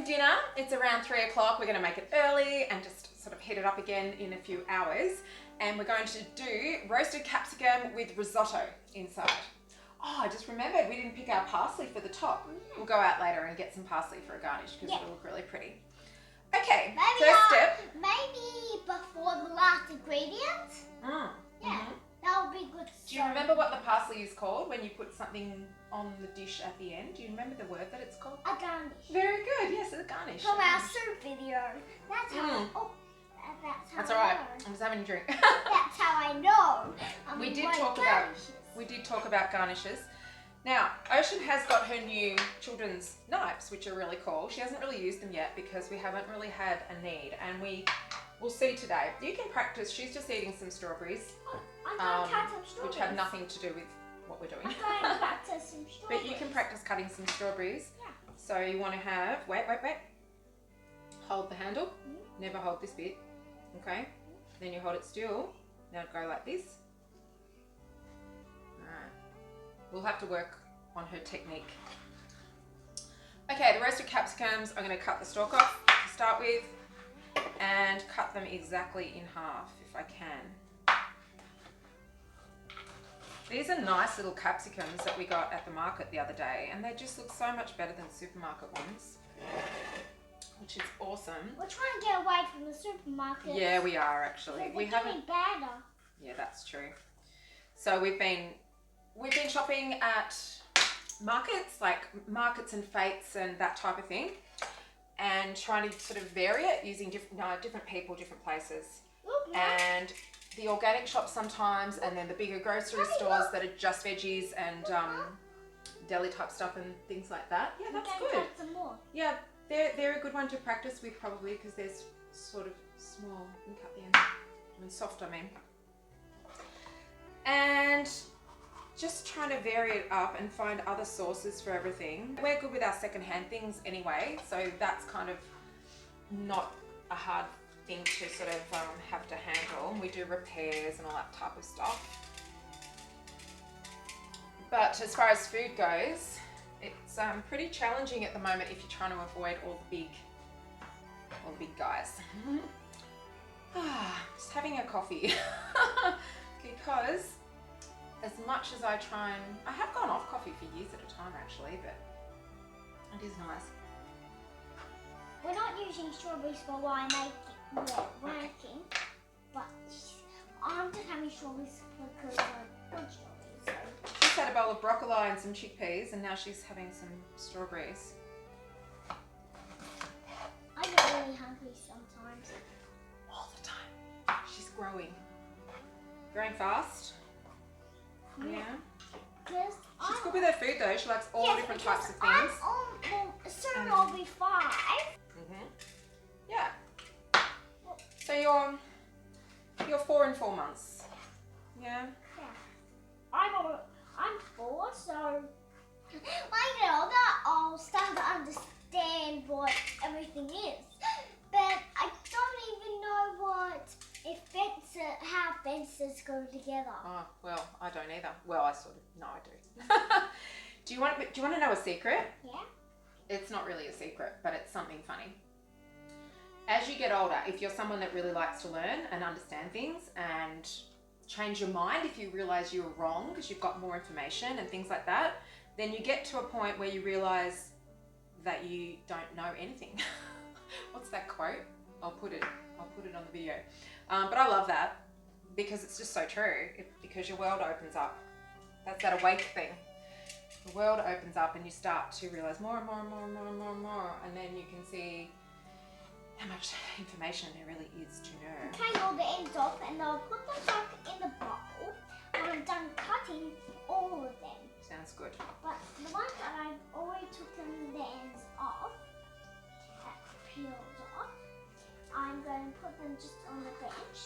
some dinner. It's around 3 o'clock. We're going to make it early and just sort of heat it up again in a few hours. And we're going to do roasted capsicum with risotto inside. Oh, I just remembered we didn't pick our parsley for the top. We'll go out later and get some parsley for a garnish because it'll look really pretty. Okay, maybe first step. Maybe before the last ingredient. That would be good. Do you remember what the parsley is called when you put something on the dish at the end? Do you remember the word that it's called? A garnish. Very good. Yes, a garnish. From our soup video. That's how. Oh, that's all right. I was having a drink. That's how I know. We did talk about garnishes. Now, Ocean has got her new children's knives, which are really cool. She hasn't really used them yet because we haven't really had a need, and we'll see today. You can practice. She's just eating some strawberries, I'm going to cut some strawberries, which have nothing to do with what we're doing. I'm going to practice some strawberries. But you can practice cutting some strawberries. Yeah. So you want to have, wait. Hold the handle. Never hold this bit. Okay. Then you hold it still. Now go like this. Alright. We'll have to work on her technique. Okay, the roasted capsicums, I'm going to cut the stalk off to start with and cut them exactly in half if I can. These are nice little capsicums that we got at the market the other day, and they just look so much better than supermarket ones, which is awesome. We're trying to get away from the supermarket. Yeah, we are actually. We haven't. Better. Yeah, that's true. So we've been shopping at markets, like markets and fates and that type of thing, and trying to sort of vary it using different people, different places. And the organic shops sometimes, and then the bigger grocery stores that are just veggies and deli type stuff and things like that. Yeah, that's good. Some more. Yeah, they're a good one to practice with probably because they're sort of small. You can cut the end. I mean, soft, I mean. And just trying to vary it up and find other sources for everything. We're good with our secondhand things anyway, so that's kind of not a hard thing to sort of have to handle. We do repairs and all that type of stuff. But as far as food goes, it's pretty challenging at the moment if you're trying to avoid all the big guys. Just having a coffee because as much as I try and I have gone off coffee for years at a time actually, but it is nice. We're not using strawberries for wine making, but I'm just having strawberries because I'm good strawberries. So. She's had a bowl of broccoli and some chickpeas, and now she's having some strawberries. I get really hungry sometimes. All the time. She's growing fast. Yeah. She's good with her food though. She likes all different types of things. Soon I'll be 5. Yeah. So you're 4 and 4 months. Yeah. I'm 4, so when I get older, I'll start to understand what everything is. But I don't even know how fences go together. Oh well, I don't either. Well, I do. Do you want to know a secret? Yeah. It's not really a secret, but it's something funny. As you get older, if you're someone that really likes to learn and understand things and change your mind if you realize you were wrong because you've got more information and things like that, then you get to a point where you realize that you don't know anything. What's that quote? I'll put it on the video. But I love that because it's just so true. Because your world opens up. That's that awake thing. The world opens up and you start to realize more and more and more and more and more and more, and then you can see how much information there really is to know. Take all the ends off and I'll put them back in the bowl when I'm done cutting all of them. Sounds good. But the ones that I've already taken the ends off, peeled off, I'm going to put them just on the bench.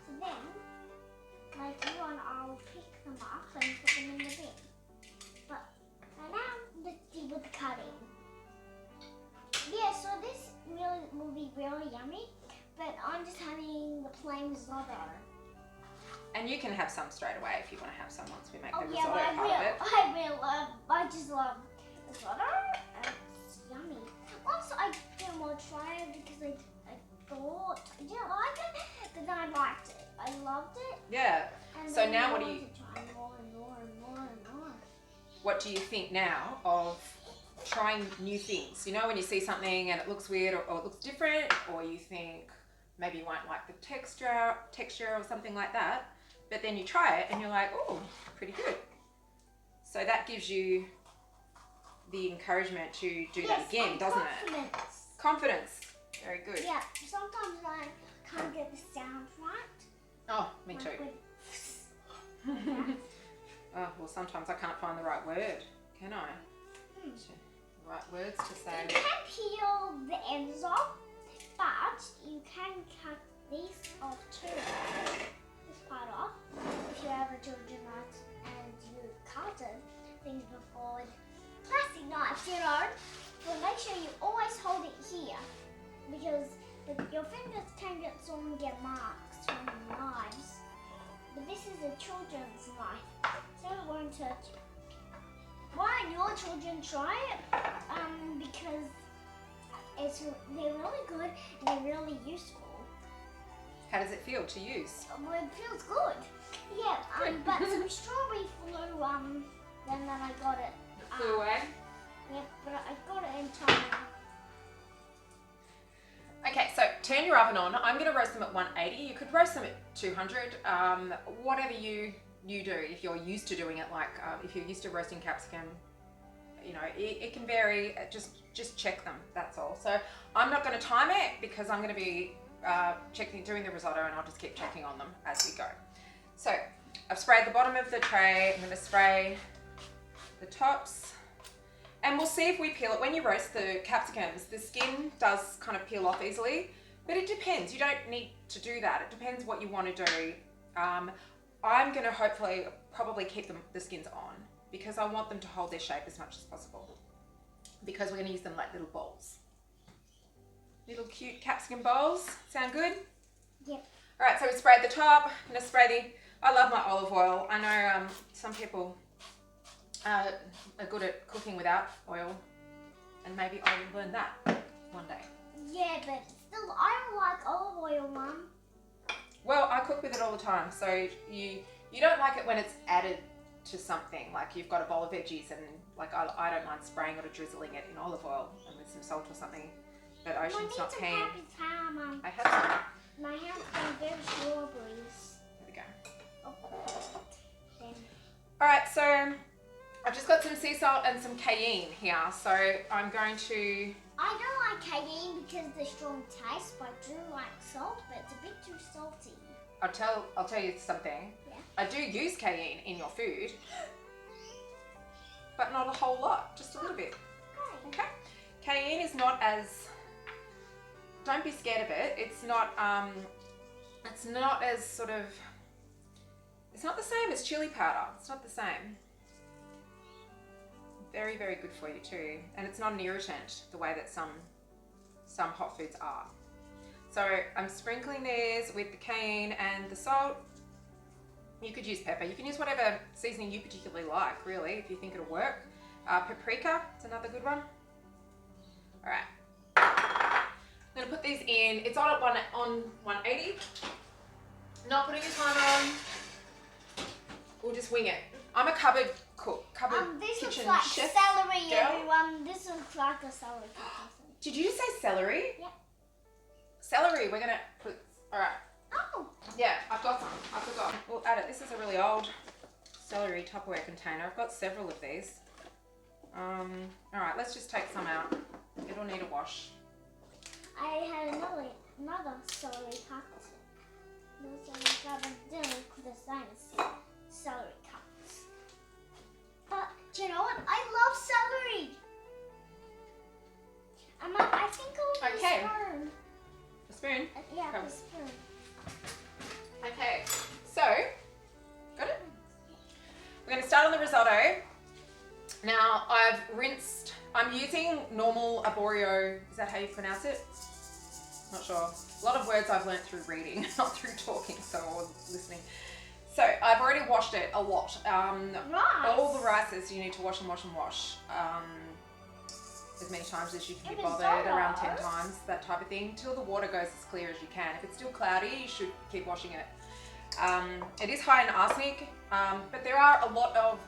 So then, later on, I'll pick them up and put them in the bin. But now, let's do with the cutting. Yeah, so this will be really yummy, but I'm just having the plain risotto. And you can have some straight away if you want to have some once we make the yeah, risotto part of it. I just love risotto, and it's yummy. Once I'll try it because I thought I didn't like it, but then I liked it. I loved it. Yeah. And So then now I what do wanted you? to try more and more and more and more. What do you think now of trying new things? You know, when you see something and it looks weird or it looks different, or you think maybe you won't like the texture or something like that, but then you try it and you're like, oh, pretty good. So that gives you the encouragement to do that again, doesn't it? Confidence. Very good. Yeah, sometimes I can't get the sound right. Oh, me too. Oh, well, sometimes I can't find the right word, can I? The right words to say. You can peel the ends off, but you can cut these off too. This part off. If you have a children knife and you cut things before with plastic knives, you know. But make sure you always hold it here because your fingers can get sore and get marks from the knives. But this is a children's knife, so it won't hurt you. Why don't your children try it? Because they're really good and they're really useful. How does it feel to use? Well, it feels good. Yeah, but some strawberry flew, then I got it. It flew away? Yeah, but I got it in time. Okay, so turn your oven on. I'm going to roast them at 180. You could roast them at 200. Whatever you do. If you're used to doing it, like if you're used to roasting capsicum, you know, it can vary. Just check them. That's all. So I'm not going to time it because I'm going to be doing the risotto, and I'll just keep checking on them as we go. So I've sprayed the bottom of the tray. I'm going to spray the tops. And we'll see if we peel it. When you roast the capsicums, the skin does kind of peel off easily, but it depends. You don't need to do that. It depends what you want to do. I'm going to probably keep the skins on because I want them to hold their shape as much as possible because we're going to use them like little bowls. Little cute capsicum bowls. Sound good? Yep. All right, so we sprayed the top. I'm going to spray I love my olive oil. I know some people are good at cooking without oil, and maybe I will learn that one day. Yeah, but still, I don't like olive oil, Mum. Well, I cook with it all the time, so you don't like it when it's added to something, like you've got a bowl of veggies and like I don't mind spraying it or drizzling it in olive oil and with some salt or something, but Ocean's not keen. I have some. My hand's going very strawberries. There we go. Oh. All right, so I've just got some sea salt and some cayenne here, so I'm going to... I don't like cayenne because of the strong taste, but I do like salt, but it's a bit too salty. I'll tell you something. Yeah. I do use cayenne in your food, but not a whole lot, just a little bit. Okay? Cayenne is not as... Don't be scared of it. It's not as sort of... It's not the same as chili powder. It's not the same. Very, very good for you too. And it's not an irritant the way that some hot foods are. So I'm sprinkling these with the cayenne and the salt. You could use pepper. You can use whatever seasoning you particularly like, really, if you think it'll work. Paprika is another good one. All right. I'm going to put these in. It's on 180. Not putting a timer on. We'll just wing it. I'm a cupboard cook, this kitchen looks like chef celery, girl. everyone. This looks like a celery. Did you say celery? Yeah. Celery, we're going to put, all right. Oh. Yeah, I've got some. I forgot. We'll add it. This is a really old celery Tupperware container. I've got several of these. All right, let's just take some out. It'll need a wash. I had another celery cut. No celery cut, but didn't look the same as celery cuts. But you know what? I love celery. I think I'll use Okay. a spoon. A spoon? Yeah, Come. a spoon. Okay, so, got it? We're going to start on the risotto. Now, I've rinsed, I'm using normal aborio, is that how you pronounce it? Not sure. A lot of words I've learnt through reading, not through talking, or listening. So, I've already washed it a lot. Rice. All the rices you need to wash and wash and wash. as many times as you can be If it's bothered, around Zoro. 10 times, that type of thing, till the water goes as clear as you can. If it's still cloudy, you should keep washing it. It is high in arsenic, but there are a lot of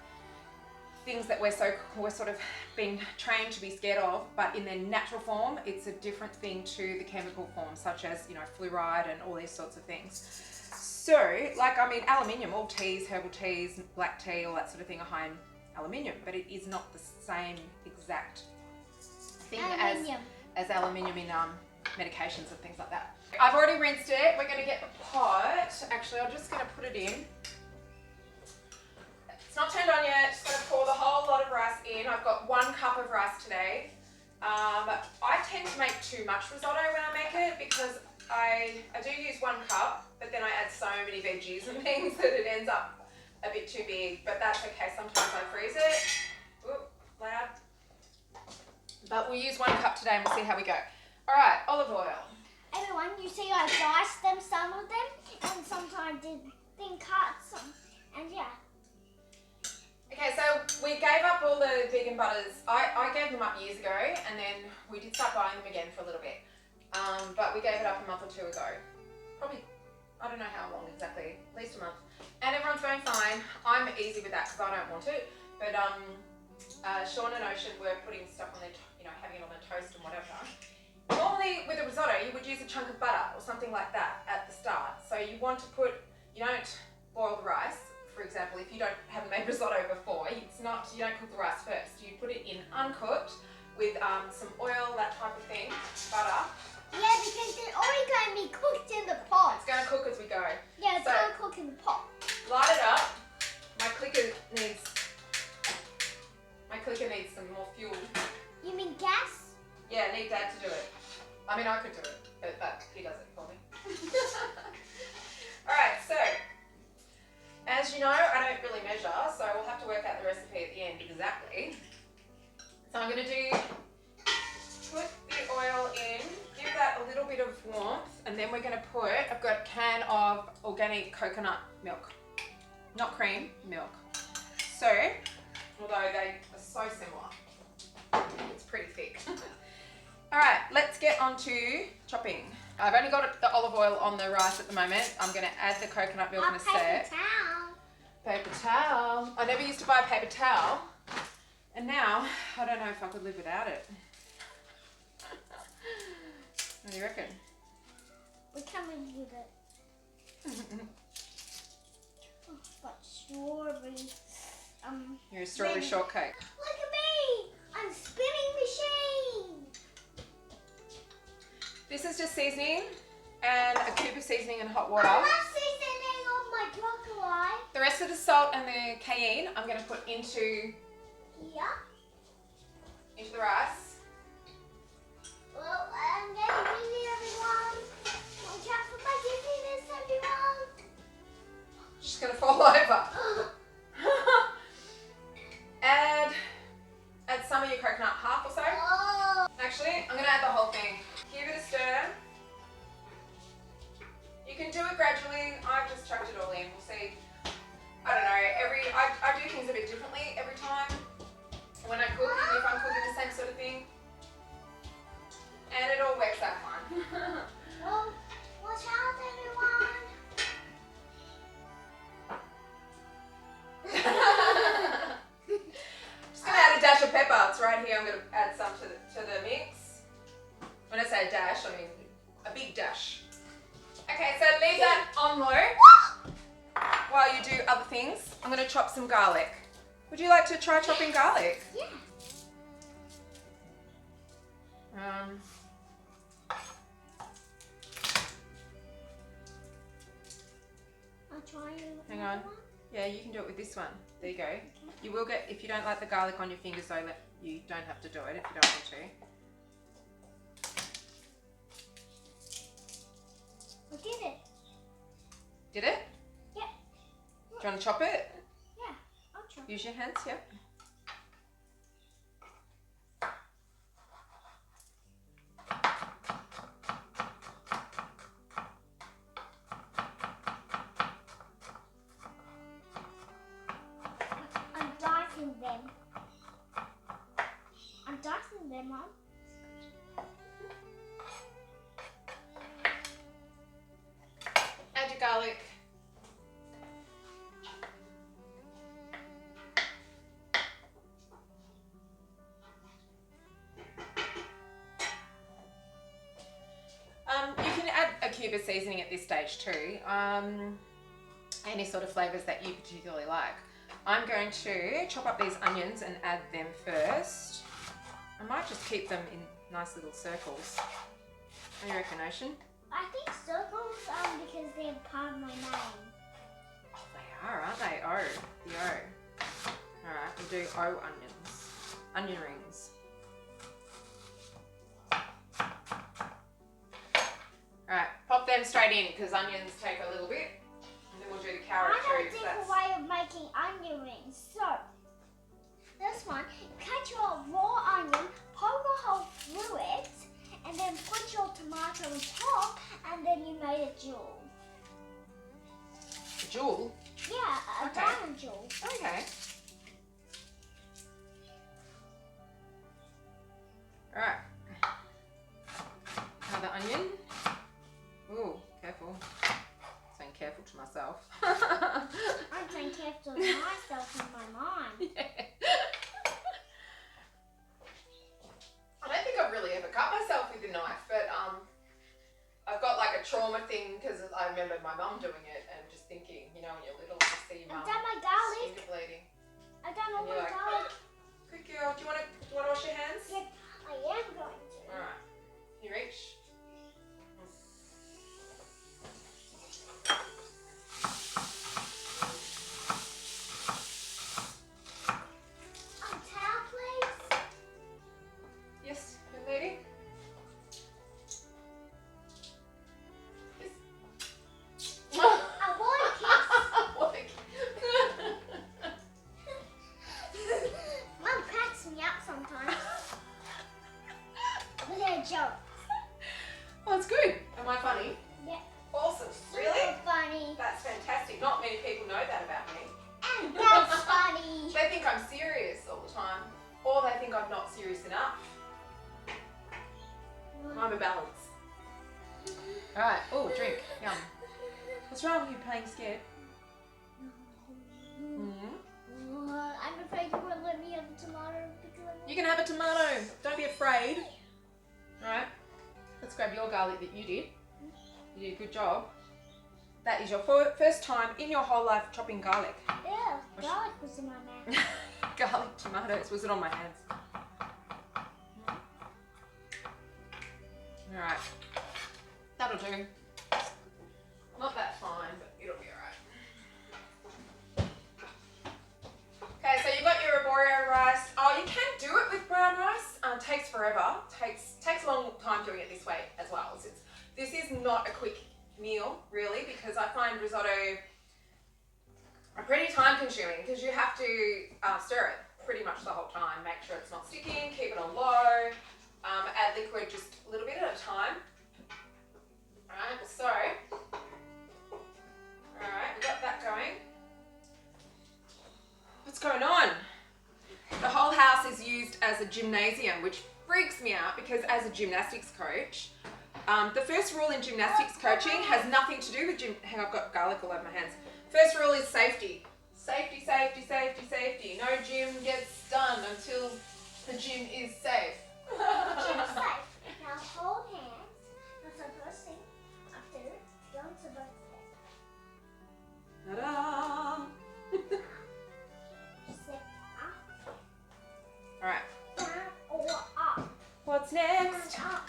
things that we're sort of being trained to be scared of, but in their natural form, it's a different thing to the chemical form, such as, you know, fluoride and all these sorts of things. So, like, I mean, aluminium, all teas, herbal teas, black tea, all that sort of thing are high in aluminium, but it is not the same exact thing as aluminium in medications and things like that. I've already rinsed it. We're going to get the pot. Actually, I'm just going to put it in. It's not turned on yet. Just going to pour the whole lot of rice in. I've got 1 cup of rice today. I tend to make too much risotto when I make it because I do use 1 cup, but then I add so many veggies and things that it ends up a bit too big, but that's okay. Sometimes I freeze it. Ooh, loud. But we'll use 1 cup today and we'll see how we go. All right, olive oil. Everyone, you see I diced them, some of them, and sometimes didn't cut some, and yeah. Okay, so we gave up all the vegan butters. I gave them up years ago, and then we did start buying them again for a little bit. But we gave it up a month or 2 ago. Probably, I don't know how long exactly, at least a month. And everyone's going fine. I'm easy with that because I don't want it. But Sean and Ocean were putting stuff on their, having it on their toast and whatever. Normally with a risotto, you would use a chunk of butter or something like that at the start. So you want to you don't boil the rice. For example, if you haven't made risotto before, you don't cook the rice first. You put it in uncooked with some oil, that type of thing, butter. Yeah, because it's already going to be cooked in the pot. It's going to cook as we go. Yeah, it's going to cook in the pot. Light it up. My clicker needs some more fuel. You mean gas? Yeah, I need Dad to do it. I mean, I could do it, but he does it for me. Alright, so, as you know, I don't really measure, so we'll have to work out the recipe at the end exactly. So I'm going to put the oil in, give that a little bit of warmth, and then we're going to I've got a can of organic coconut milk. Not cream, milk. So, although they are so similar, it's pretty thick. Alright, let's get on to chopping. I've only got the olive oil on the rice at the moment. I'm going to add the coconut milk in a sec. Paper towel. Paper towel. I never used to buy a paper towel. And now, I don't know if I could live without it. What do you reckon? We can live with it. Oh, but strawberry. You're a strawberry shortcake. Look at me! I'm spinning machine! This is just seasoning and a cube of seasoning and hot water. I love seasoning on my broccoli. The rest of the salt and the cayenne I'm going to put into the rice. Well, I'm getting busy, everyone. Watch out for my dizziness, everyone. She's going to fall over. Add some of your coconut, half or so. Oh. Actually, I'm going to add the whole thing. Give it a stir. You can do it gradually. I've just chucked it all in. We'll see. I don't know. I do things a bit differently every time when I cook, if I'm cooking the same sort of thing. And it all works out fine. Well, watch out, everyone. Just going to add a dash of pepper. It's right here. I'm going to add some to the mix. When I say a dash, I mean a big dash. Okay, so leave that on low while you do other things. I'm going to chop some garlic. Would you like to try chopping garlic? Yeah. I'll try it. Hang on. Yeah, you can do it with this one. There you go. You will get, if you don't like the garlic on your fingers though, you don't have to do it if you don't want to. I did it. Did it? Yeah. Do you want to chop it? Yeah, I'll try. Use your hands, yep. I'm dicing them. I'm dicing then, Mom. Add your garlic. You can add a cube of seasoning at this stage too. Any sort of flavours that you particularly like. I'm going to chop up these onions and add them first. I might just keep them in nice little circles. What do you reckon, Ocean? I think circles because they're part of my name. Oh, they are, aren't they? O, the O. Alright, we'll do O onions. Onion rings. Alright, pop them straight in because onions take a little bit. And then we'll do the carrot I know a too. different way of making onion rings. So, this one, cut your raw onion, poke a hole through it, and then put your tomato on top, and then you made a jewel. A jewel? Yeah, a Okay. diamond jewel. Okay. Alright. Another onion. Ooh, careful. Saying careful to myself. I'm saying careful to myself in my mind. Yeah. I don't think I've really ever cut myself with a knife, but I've got like a trauma thing because I remember my mum doing it and just thinking, you know, when you're little, you see your mum I've done my garlic. finger bleeding. I've done all And you're my like, garlic. Good girl. Do you want to wash your hands? Yep, I am going to. All right. Can you reach? Towel, please. Yes, young lady. Yes. I want a kiss. Mum cracks me up sometimes. With her jokes. Oh, it's good. Am I funny? Yep. Awesome. Super Really? funny. That's fantastic. Not many people know that about me. And that's funny. They think I'm serious all the time, or they think I'm not serious enough. I'm a balance. All right. Oh, drink. Yum. What's wrong? You playing scared? Mm-hmm. I'm afraid you won't let me have a tomato because You can have a tomato. Don't be afraid. All right. Let's grab your garlic that you did. You did a good job. That is your first time in your whole life chopping garlic. Yeah, garlic was in my mouth. Garlic tomatoes. Was it on my hands? All right. That'll do. Not that fine, but it'll be all right. Okay, so you've got your aborio rice. Oh, you can do it with brown rice. Takes forever. Takes a long time doing it this way as well. This is not a quick meal, really, because I find risotto pretty time consuming because you have to stir it pretty much the whole time. Make sure it's not sticking, keep it on low, add liquid just a little bit at a time. Alright, so, alright, we've got that going. What's going on? The whole house is used as a gymnasium, which freaks me out because as a gymnastics coach, the first rule in gymnastics coaching has nothing to do with hang on, I've got garlic all over my hands. First rule is safety. Safety, safety, safety, safety. No gym gets done until the gym is safe. Gym safe. Now hold hands. That's the first thing. After going to both steps. Ta-da! Step up, Alright, down, or up. what's Down, next? up.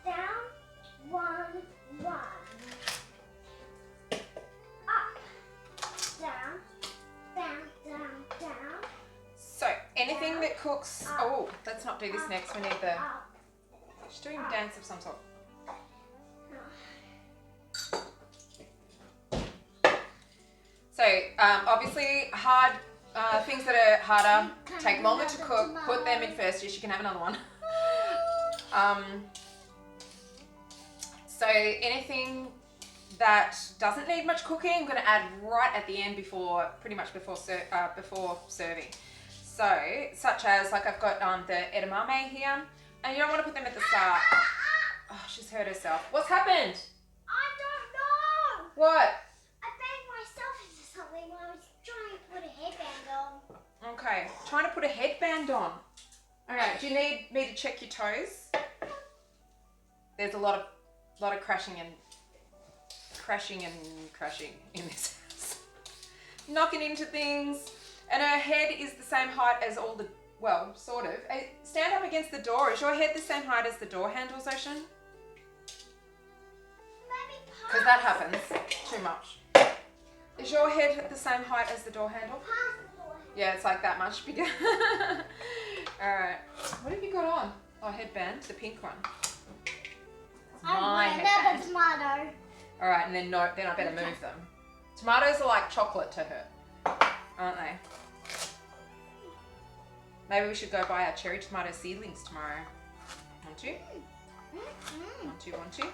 Down, one. Up, down, down. So, anything that cooks... Oh, let's not do this next. We need the... Up. She's doing a dance of some sort. So, obviously, hard things that are harder take longer to cook. Put them in first. Yes, you can have another one. So, anything that doesn't need much cooking, I'm going to add right at the end, pretty much before serving. So, such as, like I've got the edamame here, and you don't want to put them at the start. Oh, she's hurt herself. What's happened? I don't know. What? I banged myself into something when I was trying to put a headband on. Okay, trying to put a headband on. Alright, do you need me to check your toes? There's a lot of crashing in this house. Knocking into things. And her head is the same height as all the, well, sort of. Stand up against the door. Is your head the same height as the door handles, Ocean? Because that happens too much. Is your head the same height as the door handle? Yeah, it's like that much bigger. Alright. What have you got on? Oh, headband, the pink one. My headband. Another tomato. Alright, and then I better move them. Tomatoes are like chocolate to her, aren't they? Maybe we should go buy our cherry tomato seedlings tomorrow. Want to? Want to?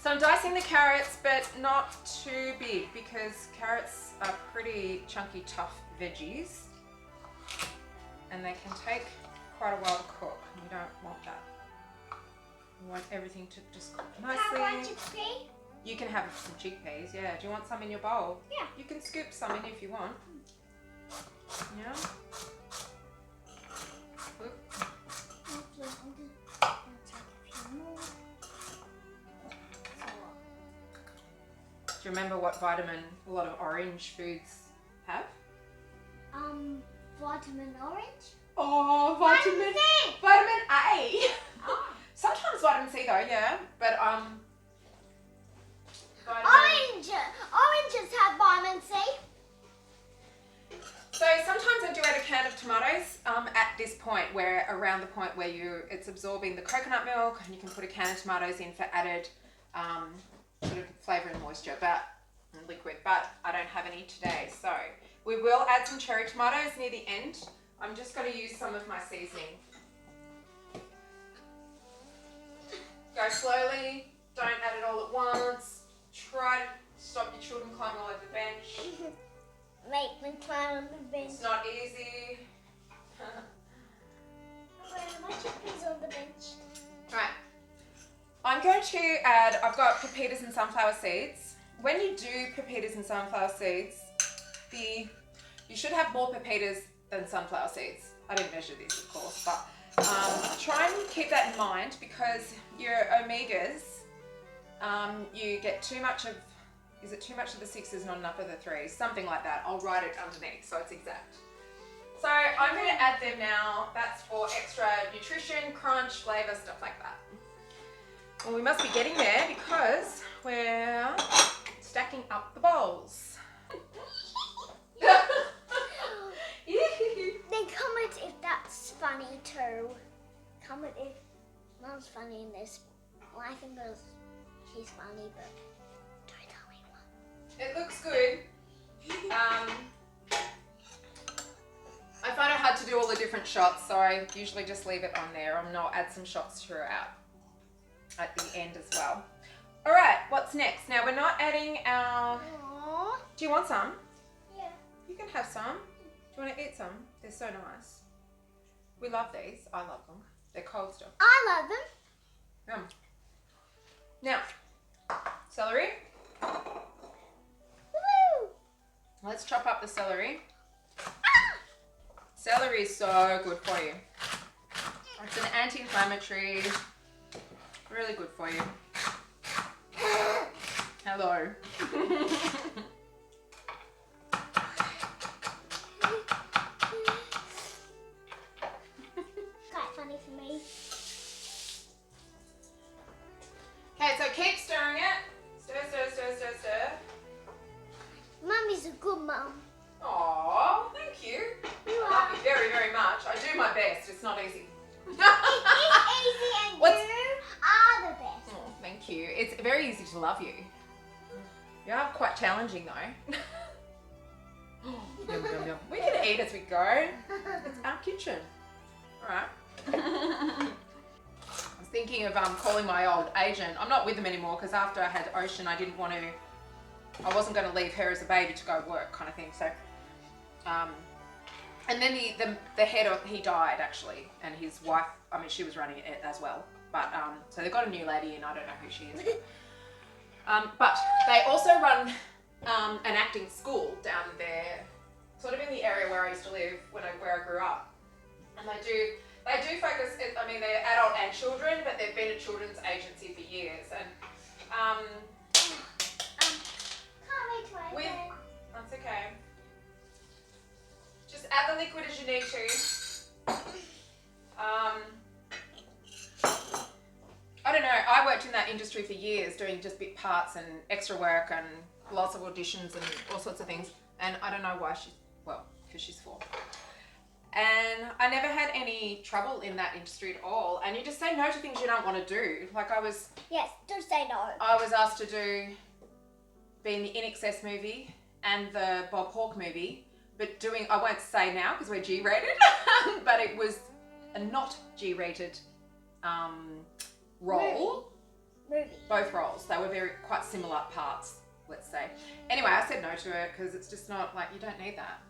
So I'm dicing the carrots, but not too big because carrots are pretty chunky, tough veggies. And they can take quite a while to cook. We don't want that. We want everything to just cook nicely. Can I have one chickpea? You can have some chickpeas, yeah. Do you want some in your bowl? Yeah. You can scoop some in if you want. Yeah. Oop. Do you remember what vitamin a lot of orange foods have? Vitamin orange. Oh, Vitamin C. Vitamin A. Oh. Sometimes vitamin C though, yeah. But Oranges have vitamin C. So sometimes I do add a can of tomatoes at this point, where around the point where it's absorbing the coconut milk, and you can put a can of tomatoes in for added sort of flavour and moisture, and liquid. But I don't have any today, so we will add some cherry tomatoes near the end. I'm just going to use some of my seasoning. Go slowly. Don't add it all at once. Try to stop your children climbing all over the bench. Make them climb on the bench. It's not easy. Where are my chickpeas on the bench? Right. I'm going to add, I've got pepitas and sunflower seeds. When you do pepitas and sunflower seeds, you should have more pepitas than sunflower seeds. I didn't measure this, of course, but try and keep that in mind, because your omegas, you get too much of, is it too much of the 6s, not enough of the 3s? Something like that. I'll write it underneath so it's exact. So I'm going to add them now. That's for extra nutrition, crunch, flavour, stuff like that. Well, we must be getting there because we're stacking up the bowls. Then comment if that's funny too. Comment if Mum's funny in this. Well, I think she's funny, but don't tell me what. It looks good. I find it hard to do all the different shots, so I usually just leave it on there. I'll add some shots throughout at the end as well. All right, what's next? Now we're not adding our... Aww. Do you want some? Yeah. You can have some. Do you want to eat some? They're so nice. We love these. I love them. They're cold still. I love them. Yum. Now, celery. Woo! Let's chop up the celery. Celery is so good for you. It's an anti-inflammatory. Really good for you. Hello. Quite funny for me. Okay, so keep stirring it. Stir, stir, stir, stir, stir. Mummy's a good mum. Aww, thank you. You I are. love you very, very much. I do my best. It's not easy. It is easy and What's- you are the best. Oh, thank you. It's very easy to love you. You are quite challenging though. Yum, yum, yum. We can eat as we go. It's our kitchen. Alright. I was thinking of calling my old agent. I'm not with them anymore because after I had Ocean, I wasn't going to leave her as a baby to go work kind of thing. So And then the head of, he died actually, and his wife, I mean, she was running it as well. But so they've got a new lady in, I don't know who she is. But they also run an acting school down there, sort of in the area where I used to live where I grew up. And they do focus, I mean, they're adult and children, but they've been a children's agency for years. And that's okay. Just add the liquid as you need to. I don't know, I worked in that industry for years doing just bit parts and extra work and lots of auditions and all sorts of things. And I don't know why because she's 4. And I never had any trouble in that industry at all. And you just say no to things you don't want to do. Like Yes, do say no. I was asked to be in the In Excess movie and the Bob Hawke movie, but I won't say now because we're G-rated, but it was a not G-rated role. Movie. Both roles. They were quite similar parts, let's say. Anyway, I said no to it because it's just not like, you don't need that.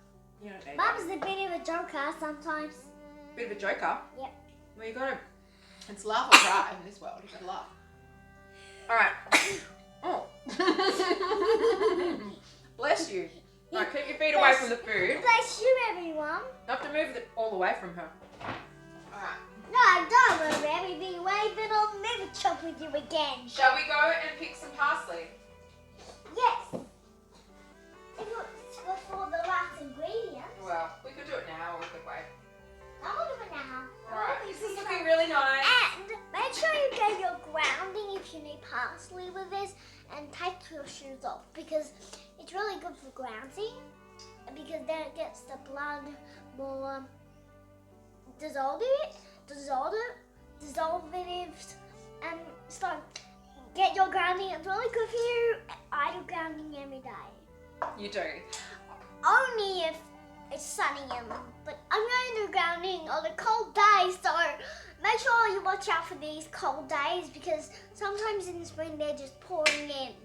You don't need Mum's a bit of a joker sometimes. Bit of a joker? Yep. Well, you gotta, it's laugh or cry in this world. You gotta laugh. Alright. Oh. Bless you. Right, keep your feet away from the food. Bless you, everyone. You have to move it all away from her. Alright. No, don't worry, everything away, then I'll never chop with you again. Shall we go and pick some parsley? Yes. If it's before the last ingredient. Well, we could do it now or we could wait. I'm going to do it now. Alright, this is looking really nice. And make sure you get your grounding if you need parsley with this, and take your shoes off because it's really good for grounding, because then it gets the blood more dissolved, and so get your grounding. It's really good for you. I do grounding every day. You do? Only if it's sunny, but I'm going to do grounding on a cold day, so make sure you watch out for these cold days because sometimes in the spring they're just pouring in.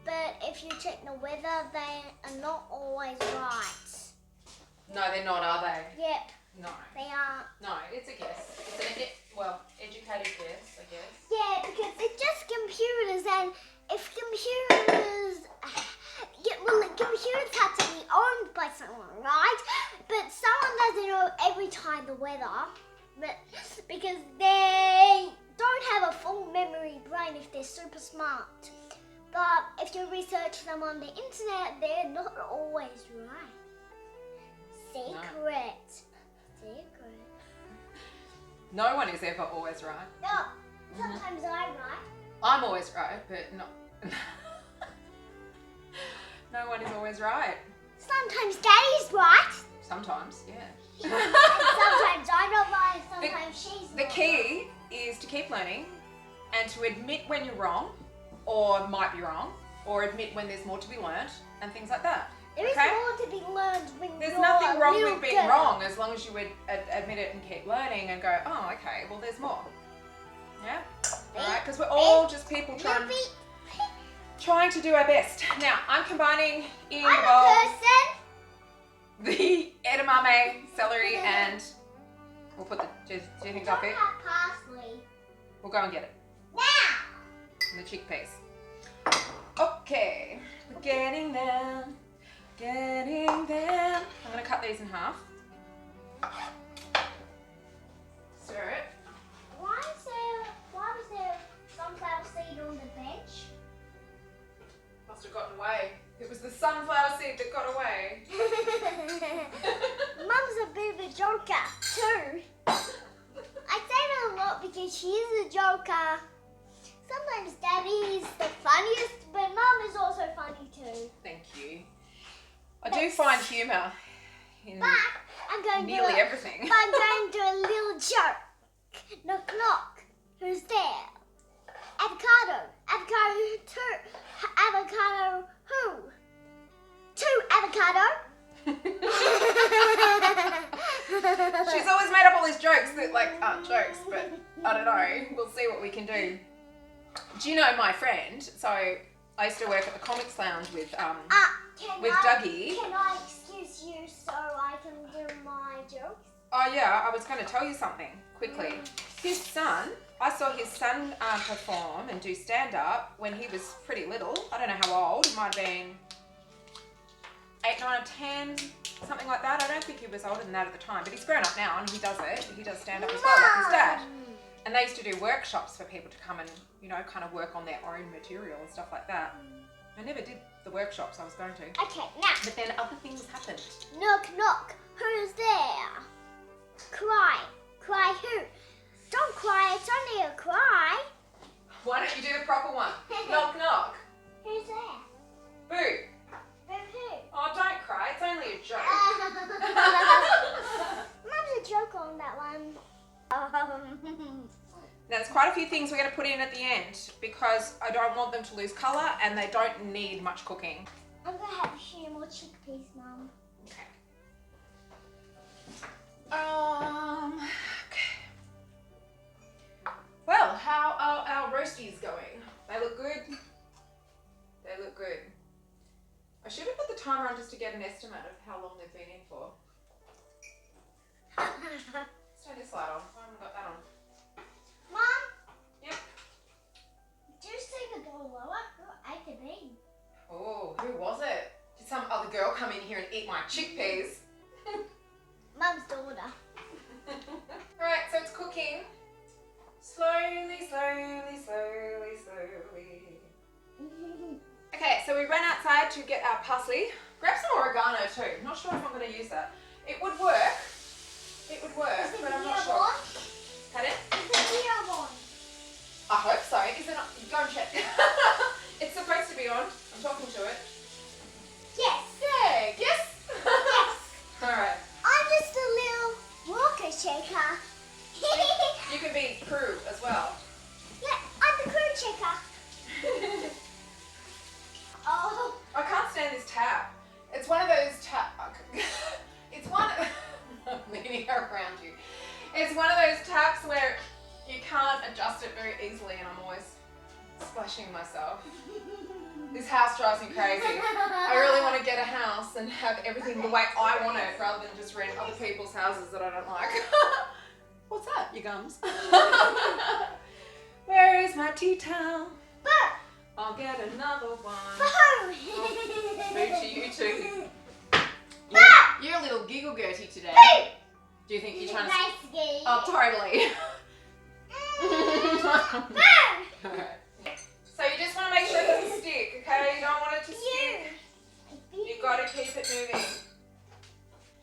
But if you check the weather, they are not always right. No, they're not, are they? Yep. No. They are. No, it's a guess. It's an educated guess, I guess. Yeah, because it's just computers, and if computers have to be owned by someone, right? But someone doesn't know every time the weather, but because they don't have a full memory brain if they're super smart. But if you research them on the internet, they're not always right. Secret. No one is ever always right. No, sometimes I'm right. I'm always right, but not. No one is always right. Sometimes Daddy's right. Sometimes, yeah. And sometimes I'm not right, sometimes she's The not. key is to keep learning and to admit when you're wrong or might be wrong, or admit when there's more to be learned and things like that. There is Okay? more to be learned when There's you're nothing a wrong little with being girl. wrong as long as you would admit it and keep learning and go, oh, okay, well, there's more. Yeah? Alright, because we're all just people trying to do our best. Now, I'm combining in the I'm bowl a person. the edamame, celery, and we'll put do you think Don't that'll fit? have parsley. We'll go and get it. Now. And the chickpeas. Okay, we're getting them. I'm going to cut these in half. Stir it. Why was there sunflower seed on the bench? Must have gotten away. It was the sunflower seed that got away. Mum's a bit of a joker too. I say that a lot because she is a joker. Sometimes Daddy is the funniest, but Mum is also funny too. Thank you. I do find humour in But I'm going nearly to everything. But I'm going to do a little joke. Knock knock. Who's there? Avocado. Avocado two. Avocado who? 2 avocado. She's always made up all these jokes that aren't jokes, but I don't know. We'll see what we can do. Do you know my friend? So I used to work at the Comics Lounge with Can Dougie. Can I excuse you so I can do my jokes? Oh yeah, I was going to tell you something quickly. His son, I saw his son perform and do stand-up when he was pretty little. I don't know how old. He might have been 8, 9, or 10, something like that. I don't think he was older than that at the time, but he's grown up now and he does it. He does stand-up as well, like his dad. And they used to do workshops for people to come and, you know, kind of work on their own material and stuff like that. I never did the workshops I was going to. Okay, now. But then other things happened. Knock, knock. Who's there? Cry. Cry who? Don't cry, it's only a cry. Why don't you do the proper one? Knock, knock. Who's there? Boo. Boo who? Oh, don't cry. It's only a joke. Mum's a joke on that one. Now, there's quite a few things we're going to put in at the end because I don't want them to lose colour and they don't need much cooking. I'm going to have a few more chickpeas, Mum. Okay. Okay. Well, how are our roasties going? They look good? They look good. I should have put the timer on just to get an estimate of how long they've been in for. Let's turn this light on. I haven't got that on. Mum? Yep. Just take a go lower. Who ate the bean? Oh, who was it? Did some other girl come in here and eat my chickpeas? Mum's daughter. Alright, so it's cooking. Slowly, slowly, slowly, slowly. Okay, so we ran outside to get our parsley. Grab some oregano too. Not sure if I'm going to use that. It would work. It would work, but I'm not sure. Pardon? Is the video on? I hope so. Is it not? Go and check. It's supposed to be on. I'm talking to it. Yes. Yay! Yes? Yes. Alright. I'm just a little walker shaker. You can be crew as well. Yeah, I'm the crew checker. Oh. I can't stand this tap. It's one of those it's one I'm leaning around you. It's one of those taps where you can't adjust it very easily and I'm always splashing myself. This house drives me crazy. I really want to get a house and have everything the way I want it rather than just rent other people's houses that I don't like. What's that, you gums? Where is my tea towel? I'll get another one. Boo to you too. You're a little giggle gertie today. Do you think you're trying to... Oh, totally. Alright. So you just want to make sure it doesn't stick, okay? You don't want it to stick. You've got to keep it moving.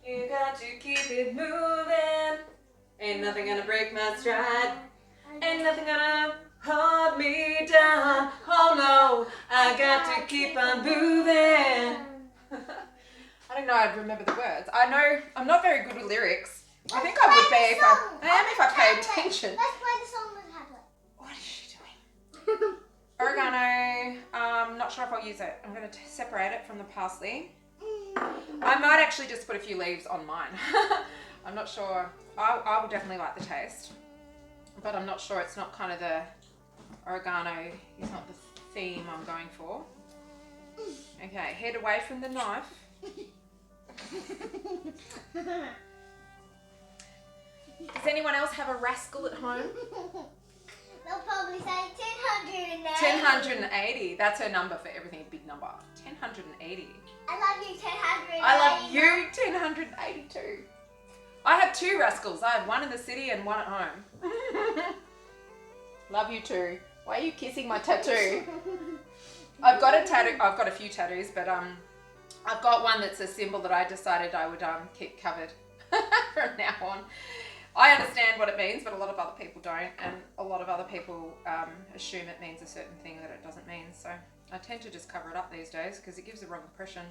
You got to keep it moving. Ain't nothing gonna break my stride. Ain't nothing gonna hold me down. Oh no, I got to keep on moving. I didn't know I'd remember the words. I know I'm not very good with lyrics. I think I would be if I paid attention. Let's play the song with Tablet. What is she doing? Oregano. Not sure if I'll use it. I'm going to separate it from the parsley. I might actually just put a few leaves on mine. I'm not sure. I will definitely like the taste, but I'm not sure. It's not kind of the oregano. It's not the theme I'm going for. Okay, head away from the knife. Does anyone else have a rascal at home? They'll probably say 1080. 1080. That's her number for everything. A big number. 1080. I love you, 1080. I love you, 1082. I have 2 rascals. I have one in the city and one at home. Love you too. Why are you kissing my tattoo? I've got a tattoo. I've got a few tattoos, but I've got one that's a symbol that I decided I would keep covered from now on. I understand what it means, but a lot of other people don't, and a lot of other people assume it means a certain thing that it doesn't mean. So I tend to just cover it up these days because it gives the wrong impression.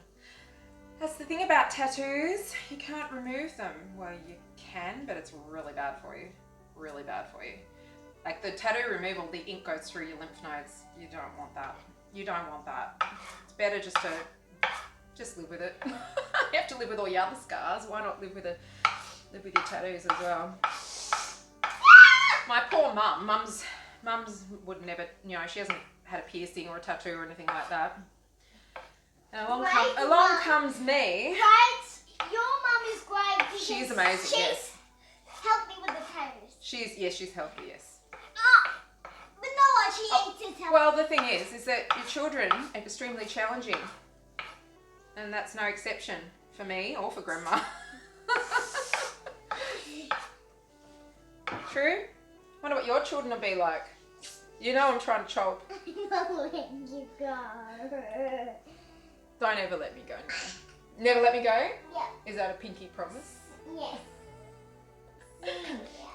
That's the thing about tattoos. You can't remove them. Well, you can, but it's really bad for you. Really bad for you. Like the tattoo removal, the ink goes through your lymph nodes. You don't want that. You don't want that. It's better just to live with it. You have to live with all your other scars. Why not live with your tattoos as well? My poor mum. Mum's would never, you know, she hasn't had a piercing or a tattoo or anything like that. And Right, along comes me. Right, your mum is great. Because She's amazing, yes. Helped me with the toast. She's healthy, yes. But no one she eats is healthy. Well, the thing is that your children are extremely challenging. And that's no exception for me or for Grandma. True? Wonder what your children will be like. You know I'm trying to chop. I'm not letting you go. Don't ever let me go now. Never let me go? Yeah. Is that a pinky promise? Yes.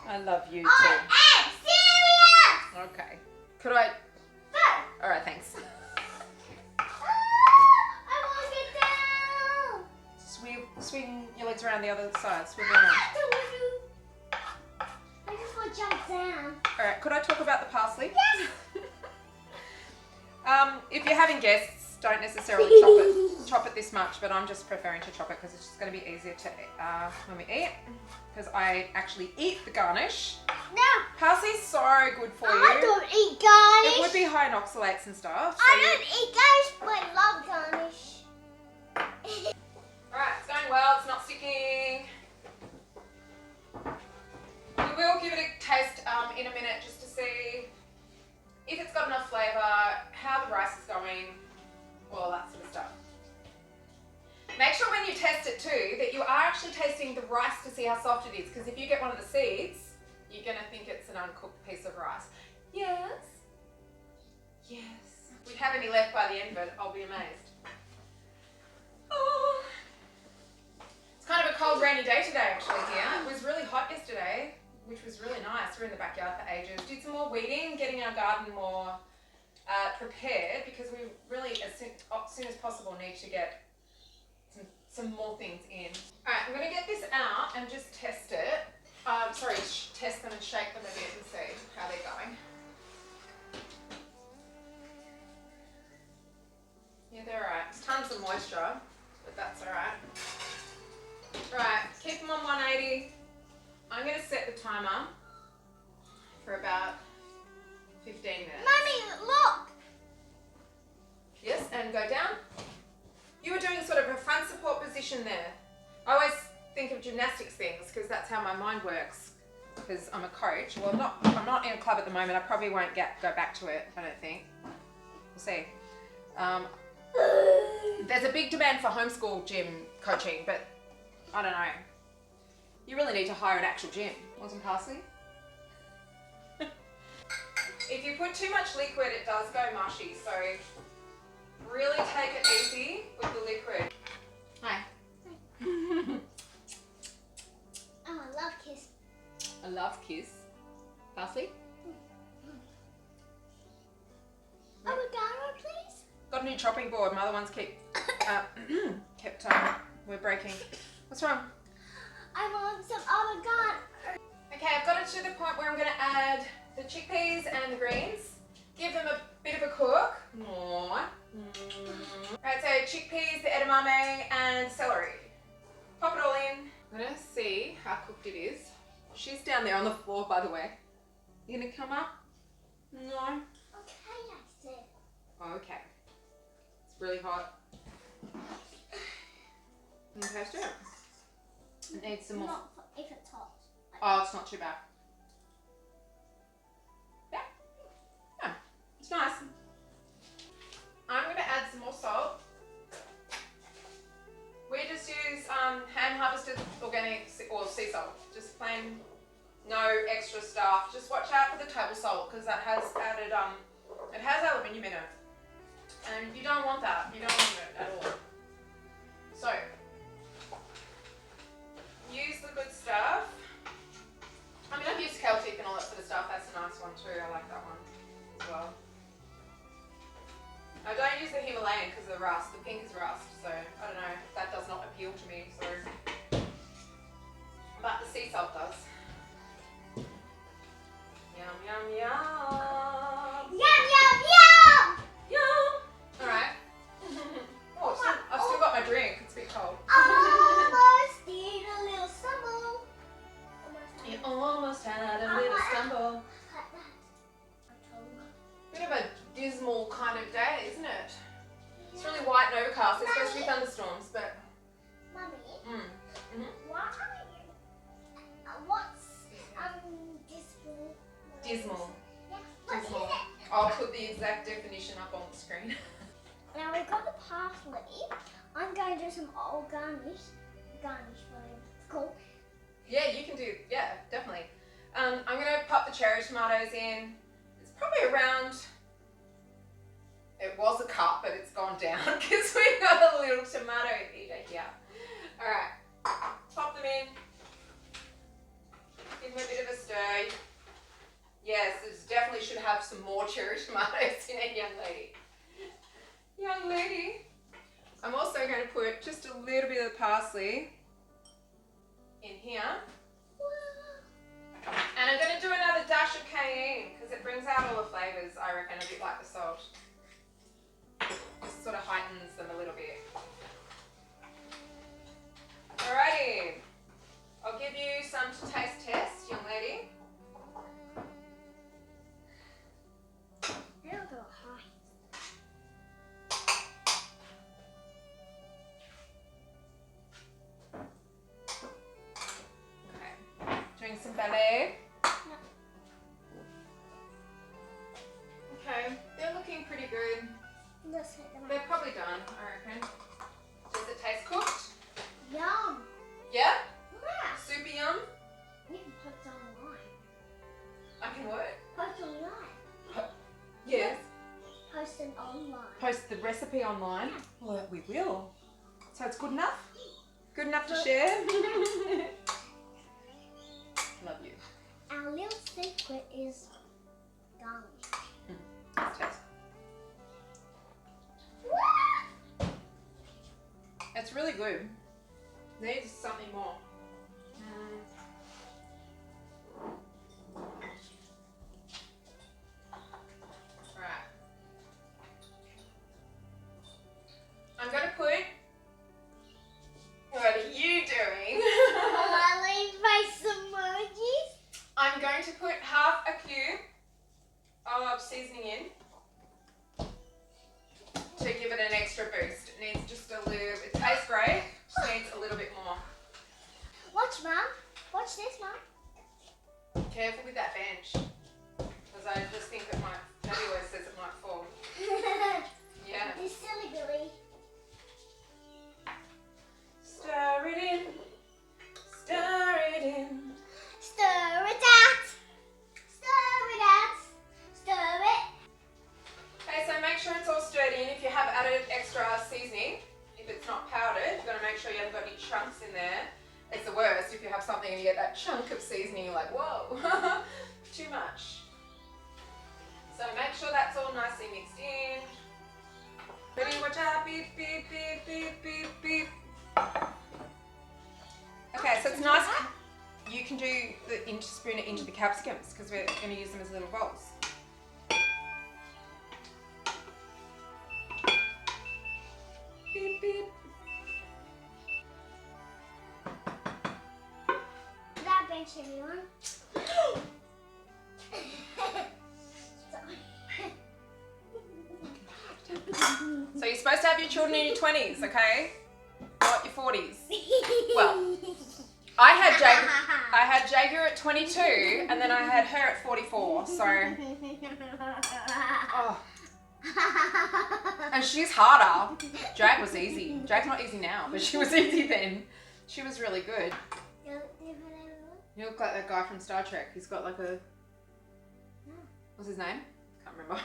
I love you too. I am serious! Okay. Could I? Go! Alright, thanks. I want to get down! Swing your legs around the other side. Swing around. I just want to jump down. Alright, could I talk about the parsley? Yes! If you're having guests, don't necessarily chop it this much, but I'm just preferring to chop it because it's just going to be easier to when we eat. Because I actually eat the garnish. No! Parsley's so good for you. I don't eat garnish. It would be high in oxalates and stuff. So I don't eat garnish, but I love garnish. Alright, it's going well, it's not sticking. We will give it a taste in a minute just to see if it's got enough flavour, how the rice is going, all that sort of stuff. Make sure when you test it too that you are actually tasting the rice to see how soft it is, because if you get one of the seeds, you're going to think it's an uncooked piece of rice. Yes? Yes. If we have any left by the end of it, I'll be amazed. Oh. It's kind of a cold, rainy day today actually here. It was really hot yesterday, which was really nice. We were in the backyard for ages. Did some more weeding, getting our garden more prepared, because we really, as soon as possible, need to get some more things in. Alright, I'm going to get this out and just test it. Test them and shake them a bit and see how they're going. Yeah, they're alright. There's tons of moisture, but that's alright. Right, keep them on 180. I'm going to set the timer for about 15 minutes. Mummy, look! Yes, and go down. You were doing sort of a front support position there. I always think of gymnastics things because that's how my mind works, because I'm a coach. Well, I'm not in a club at the moment. I probably won't go back to it, I don't think. We'll see. There's a big demand for homeschool gym coaching, but I don't know. You really need to hire an actual gym. Wasn't parsley? If you put too much liquid, it does go mushy, so really take it easy with the liquid. Hi. Oh, I love kiss. I love kiss. Parsley? Avocado, please? Got a new chopping board. My other ones we're breaking. What's wrong? I want some avocado. Okay, I've got it to the point where I'm going to add the chickpeas and the greens. Give them a bit of a cook. More. Alright, so chickpeas, the edamame, and celery. Pop it all in. I'm going to see how cooked it is. She's down there on the floor, by the way. You going to come up? No? Okay, I said. Oh, okay. It's really hot. Can you taste it? It needs some more. Not if it's hot. Oh, it's not too bad. Yeah. Yeah. It's nice. I'm going to add some more salt. We just use hand harvested organic or sea salt. Just plain, no extra stuff. Just watch out for the table salt because that has added, it has aluminium in it. And you don't want that. You don't want it at all. So, use the good stuff. I mean, I've used Celtic and all that sort of stuff. That's a nice one too. I like that one as well. I don't use the Himalayan because of the rust. The pink is rust, so I don't know. That does not appeal to me. So, but the sea salt does. Yum yum yum. Yum, yum, yum! Yum. All right. Oh, I've still got my drink. It's a bit cold. Almost did a little stumble. You almost had a little stumble. Like that. Bit of a dismal Dismal. Yeah. Look, Dismal. is it? I'll put the exact definition up on the screen. Now we've got the parsley. I'm going to do some old garnish. Garnish, whatever it's called. Yeah, you can do, yeah, definitely. I'm gonna pop the cherry tomatoes in. It's probably around, it was a cup, but it's gone down because we've got a little tomato eater here. All right, pop them in. Give them a bit of a stir. Yes, this definitely should have some more cherry tomatoes in it, young lady. Young lady. I'm also going to put just a little bit of the parsley in here. And I'm going to do another dash of cayenne because it brings out all the flavours, I reckon, a bit like the salt. Just sort of heightens them a little bit. Alrighty. I'll give you some to taste test, young lady. They'll go high. Okay. Doing some ballet. Okay, they're looking pretty good. Let's hit them They're out. probably done, I reckon. Does it taste cooked? Yum. Yeah? Yeah. Super yum? You can post online. I can what? Post online. Yes. Post it online. Post the recipe online? Well, we will. So it's good enough? Good enough to share? Love you. Our little secret is garnish. Let's taste. It's really good. Needs something more. Right. I'm going to put. What are you doing? Smiley face emojis. I'm going to put half a cube of seasoning in to give it an extra boost. It needs just a little, it tastes great, just needs a little bit more. Watch, Mum. Watch this, Mum. Careful with that bench, because I just think it might, Daddy always says it might fall. Yeah. This silly Billy. Stir it in, stir it in. Stir it out. Stir it out. Stir it. Okay, so make sure it's all stirred in. If you have added extra seasoning, if it's not powdered, you've got to make sure you haven't got any chunks in there. It's the worst if you have something and you get that chunk of seasoning, you're like, whoa, too much. So make sure that's all nicely mixed in. Ready, watch out, beep, beep, beep, beep, beep, beep. Okay, so it's nice. You can do the spoon it into the capsicums because we're going to use them as little bowls. Beep, beep. That bench, everyone. So you're supposed to have your children in your 20s, okay? Not your 40s. Well, I had Jager at 22 and then I had her at 44, so. Oh. And she's harder. Jag was easy. Jag's not easy now, but she was easy then. She was really good. You look like that guy from Star Trek. He's got like a... What's his name? Can't remember.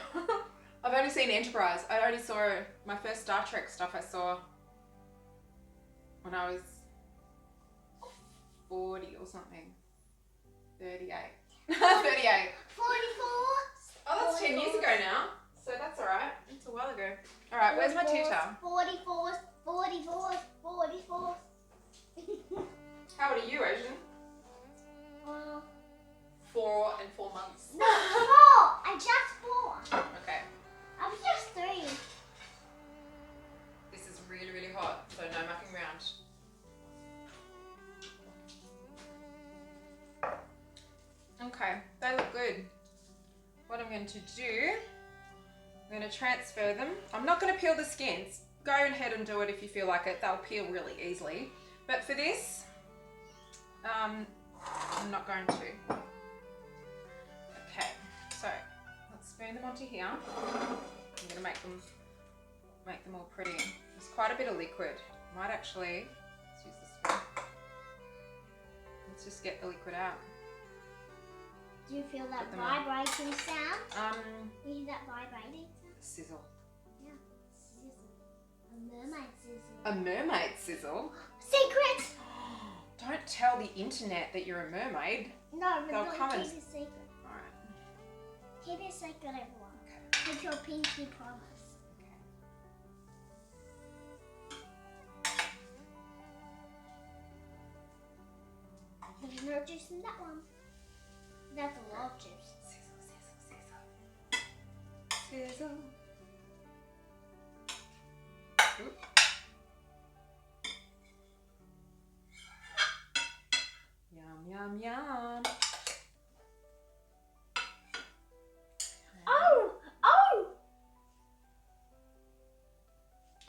I've only seen Enterprise. I only saw my first Star Trek stuff I saw when I was 40 or something. 38. 38. 44. Oh, that's 10 years ago now. So that's alright. It's a while ago. Alright, where's my tutor? 44. 44. 44. How old are you, Asian? 4 and 4 months. No, 4. I'm just 4. Okay. I'm just 3. This is really, really hot, so no mucking around. Okay, they look good. What I'm going to do, I'm going to transfer them. I'm not going to peel the skins. Go ahead and do it if you feel like it. They'll peel really easily. But for this, I'm not going to. Okay. onto here. I'm gonna make them all pretty. There's quite a bit of liquid. Might actually, let's use this spoon. Let's just get the liquid out. Do you feel that vibrating sound? You hear that vibrating sound? Sizzle. Yeah, sizzle. A mermaid sizzle. A mermaid sizzle? Secret! Don't tell the internet that you're a mermaid. No, but They'll don't come keep and... it secret. Alright. Keep it secret, everyone. Okay. Keep your pinky promise. There's no juice in that one. That's a lot of juice. Sizzle, sizzle, sizzle. Sizzle. Oop. Yum, yum, yum. Oh! Oh!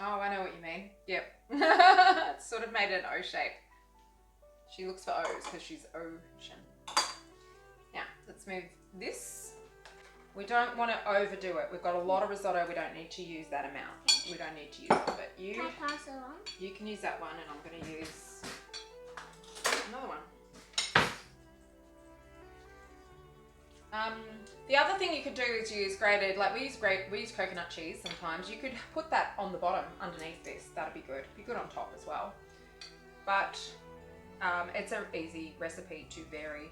Oh, I know what you mean. Yep. It's sort of made an O shape. She looks for O's because she's ocean. Now, let's move this. We don't want to overdo it. We've got a lot of risotto. We don't need to use that amount. We don't need to use it, but you... Can I pass it on? You can use that one, and I'm going to use another one. The other thing you could do is use grated, like we use coconut cheese sometimes. You could put that on the bottom underneath this. That'd be good. Be good on top as well. But it's an easy recipe to vary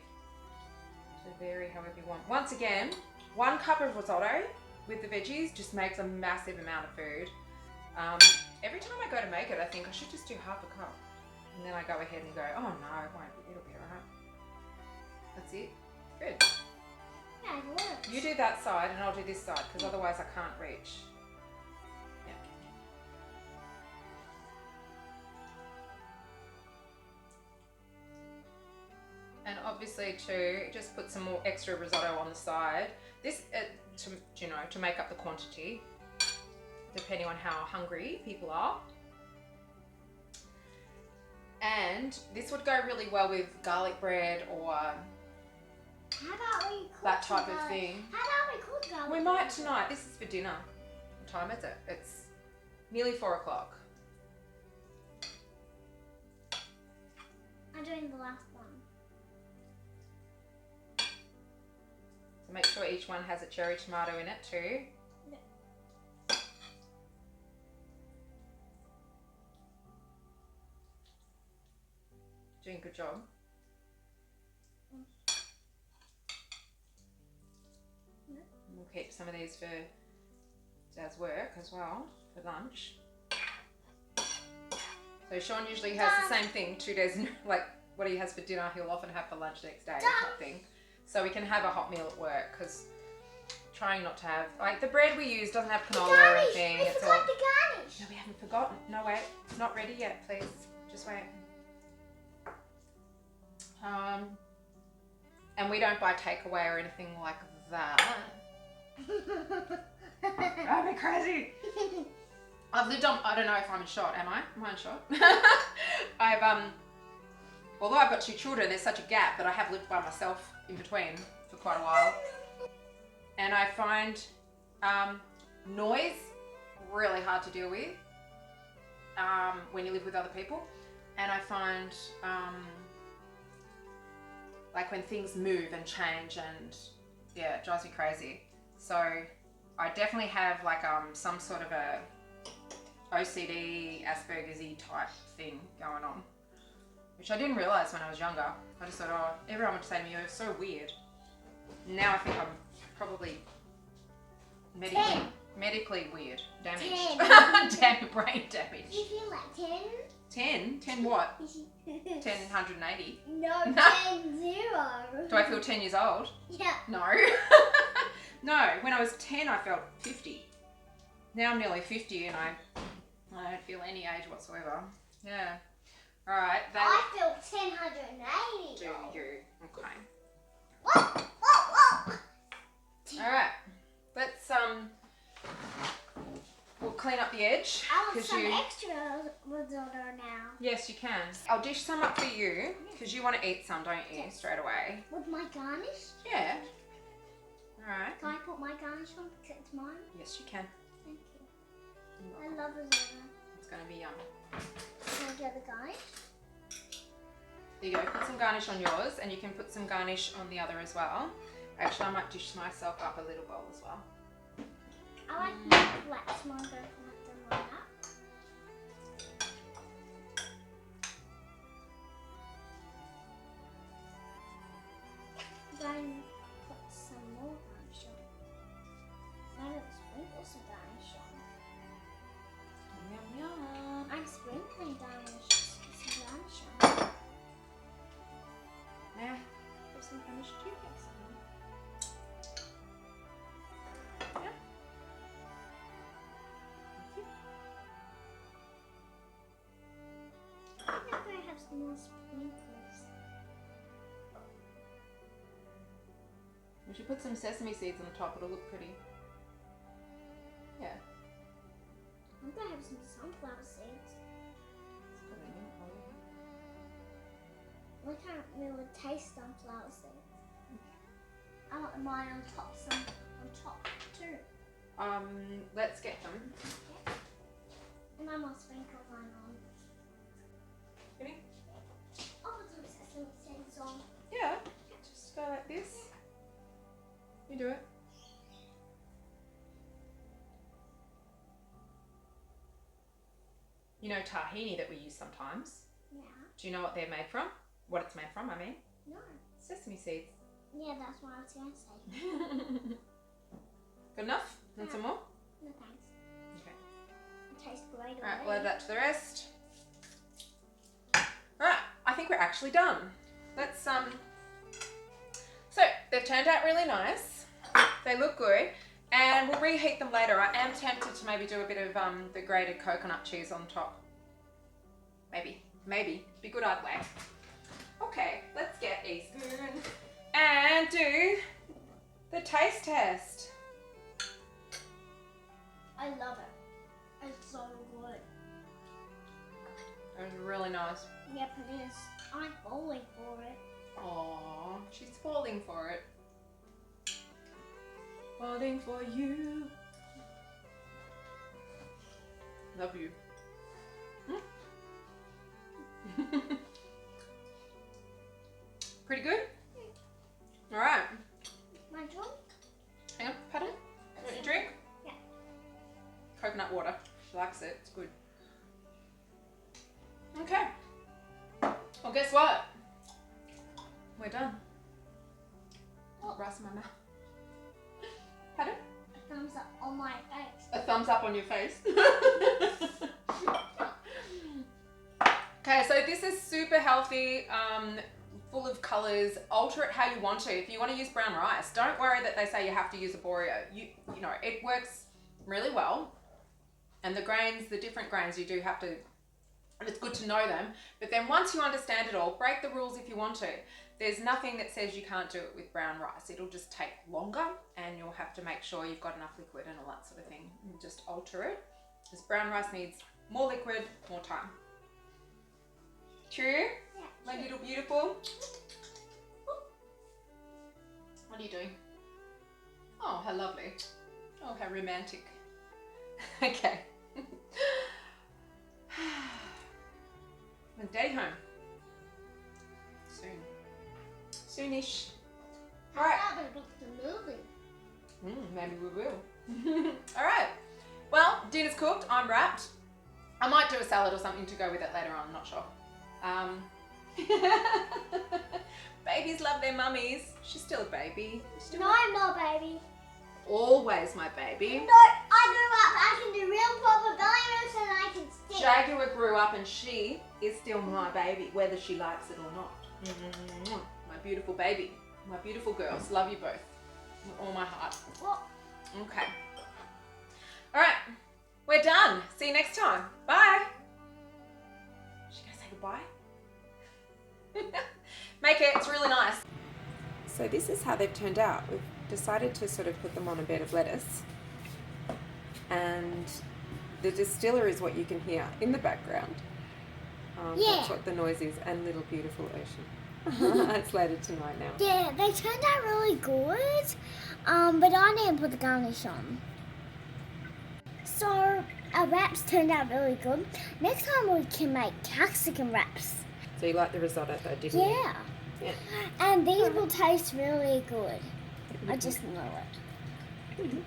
however you want. Once again, 1 cup of risotto with the veggies just makes a massive amount of food. Every time I go to make it, I think I should just do half a cup. And then I go ahead and go, oh no, it won't. It'll be alright. That's it. Good. Yeah, it works. You do that side and I'll do this side because otherwise I can't reach. Yeah. And obviously too, just put some more extra risotto on the side. This, to make up the quantity, depending on how hungry people are. And this would go really well with garlic bread or how about we cook that type of thing. How about we cook garlic? We might tonight. This is for dinner. What time is it? It's nearly 4 o'clock. I'm doing the last one. So make sure each one has a cherry tomato in it too. Yeah. Doing a good job. We'll keep some of these for Dad's work as well, for lunch. So Sean usually has the same thing 2 days, like what he has for dinner, he'll often have for lunch next day type thing. So we can have a hot meal at work, because trying not to have, like the bread we use doesn't have canola or anything. We forgot the garnish. No, we haven't forgotten. No, wait, it's not ready yet, please. Just wait. And we don't buy takeaway or anything like that. I'd be crazy. I've lived on, I don't know if I'm in shot, am I? Am I in shot? Although I've got 2 children, there's such a gap that I have lived by myself in between for quite a while. And I find noise really hard to deal with when you live with other people. And I find like when things move and change, and yeah, it drives me crazy. So I definitely have like some sort of a OCD, Asperger's-y type thing going on, which I didn't realise when I was younger. I just thought, oh, everyone would say to me, you're so weird. Now I think I'm probably medically weird, damaged. Damn, brain damage. Do you feel like 10? 10? 10 what? 180? No, 10 0. Do I feel 10 years old? Yeah. No. No, when I was 10 I felt 50. Now I'm nearly 50 and I don't feel any age whatsoever. Yeah. Alright. I feel 1080. Do you? Okay. Whoa, whoa, whoa. Alright. Let's we'll clean up the edge. I want some extra risotto now. Yes, you can. I'll dish some up for you because you want to eat some, don't you? Straight away. With my garnish? Yeah. Alright. Can I put my garnish on because it's mine? Yes, you can. Thank you. I love risotto. It's going to be yum. Can I get the garnish? There you go. Put some garnish on yours, and you can put some garnish on the other as well. Actually, I might dish myself up a little bowl as well. I like the flat small, don't like them like that. Then put some more garnish on. Now let's sprinkle some garnish on. Yum, yum. I'm sprinkling some garnish on. Nah, put some garnish too. Yeah. I think I'm going to have some more sprinkles. We should put some sesame seeds on the top. It'll look pretty. Yeah. I'm going to have some sunflower seeds. I can't really taste sunflower seeds. I want mine on top, some on top too. Let's get them. Yeah. And I'm going to sprinkle mine on. Ready? I'll put some sesame seeds on. Yeah. Just go like this. You do it. You know tahini that we use sometimes? Yeah. Do you know what they're made from? What it's made from, I mean? No. Sesame seeds. Yeah, that's what I was going to say. Good enough? Want some more? No thanks. Okay. It tastes great. Alright, we'll add that to the rest. Alright, I think we're actually done. Let's so they've turned out really nice. They look good. And we'll reheat them later. I am tempted to maybe do a bit of the grated coconut cheese on top. Maybe. Be good either way. Okay, let's get a spoon and do the taste test. I love it. It's so good. It was really nice. Yep, it is. I'm falling for it. Aww, she's falling for it. Falling for you. Love you. Pretty good? Alright. My drink? Hang on, pardon? Want your drink? Yeah. Coconut water. She likes it. It's good. Okay. Well, guess what? We're done. Oh. Rice in my mouth. Pardon? A thumbs up on my face. A thumbs up on your face. Okay, so this is super healthy, full of colours. Alter it how you want to. If you want to use brown rice, don't worry that they say you have to use aborio. You know, it works really well. And the grains, the different grains, you do have to, and it's good to know them. But then once you understand it all, break the rules if you want to. There's nothing that says you can't do it with brown rice. It'll just take longer and you'll have to make sure you've got enough liquid and all that sort of thing. And just alter it. Because brown rice needs more liquid, more time. True? Yeah. My little beautiful. What are you doing? Oh, how lovely. Oh, how romantic. Okay. When Daddy home. Soon. Soonish. Alright. How about the movie? Maybe we will. Alright. Well, dinner's cooked. I'm wrapped. I might do a salad or something to go with it later on. I'm not sure. Babies love their mummies. She's still a baby. No, I'm not, baby. Always my baby. No, I grew up. I can do real proper belly moves and I can stick. Jaguar grew up and she is still my baby, whether she likes it or not. My beautiful baby. My beautiful girls. Love you both. With all my heart. What? Okay. Alright. We're done. See you next time. Bye. Is she going to say goodbye? Make it. It's really nice. So this is how they've turned out. We've decided to sort of put them on a bed of lettuce. And the distiller is what you can hear in the background. Yeah. That's what the noise is. And Little Beautiful Ocean. It's later tonight now. Yeah, they turned out really good. But I didn't put the garnish on. So our wraps turned out really good. Next time we can make capsicum wraps. So you like the risotto though, didn't you? Yeah. Yeah. And these will taste really good. I just know it. Mhm.